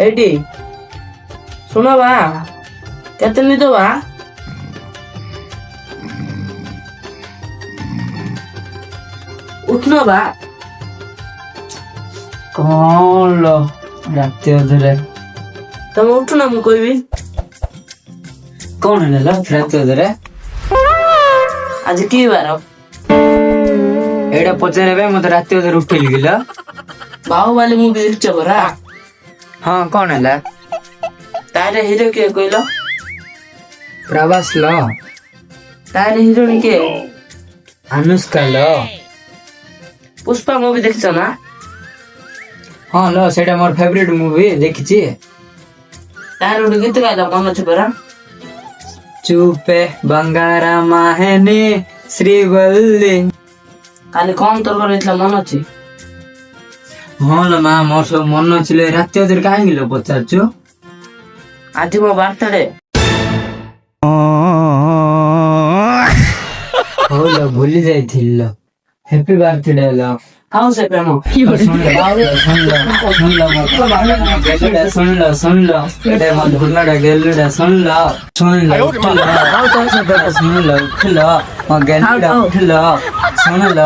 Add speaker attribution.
Speaker 1: ଏଇଠି ଶୁଣ ବା କେତେ ନିଦ ବା ଉଠୁନ ବା
Speaker 2: କଣ ଲୋ ରାତି ଅଧରେ
Speaker 1: ତମେ ଉଠୁନ ମୁଁ କହିବି
Speaker 2: କଣ ହେଲା ରାତି ଅଧରେ
Speaker 1: ଆଜି କି ବାର
Speaker 2: ଏଇଟା ପଚାରିବେ ମତେ ରାତି ଅଧରେ ଉଠେଇଲି କିଲ
Speaker 1: ବାହୁବାଲି ମୁଁ ବି ଦେଖିଛ ପରା
Speaker 2: ହଁ କଣ ହେଲା
Speaker 1: ତାର ହିରୋ କିଏ କହିଲ
Speaker 2: ପ୍ରଭାସ ଲ
Speaker 1: ତାର ହିରୋଇନ କିଏ
Speaker 2: ଅନୁଷ୍କା ଲ
Speaker 1: ପୁଷ୍ପା ମୁଭି ଦେଖିଛ ନା
Speaker 2: ହଁ ଲ ସେଇଟା ମୋର ଫେଭରେଟ ମୁଭି ଦେଖିଛି
Speaker 1: ତାର ଗୋଟେ ଗୀତ ଗାଇଲା ମନେ ଅଛି ପରା
Speaker 2: ଚୁପେ ବଙ୍ଗାରା ମାହେନି ଶ୍ରୀବଲ୍ଲୀ
Speaker 1: କାଲି କଣ ତରକାରୀ ହେଇଥିଲା ମନେ ଅଛି
Speaker 2: ହଁ ଲୋ ମା ମୋର ସବୁ ମନ ଅଛି ରାତି ଅଧରେ କାହିଁକି ଲୋ ପଚାରୁଛୁ
Speaker 1: ଆଜି ମୋ ବାର୍ଥଡେ
Speaker 2: ହଉ ଲୋ ଭୁଲି ଯାଇଥିଲି ଲୋ ହ୍ୟାପି ବାର୍ଥଡେ ଲୋ
Speaker 1: ଆଉ ସେ ପ୍ରେମ
Speaker 2: ଶୁଣିଲ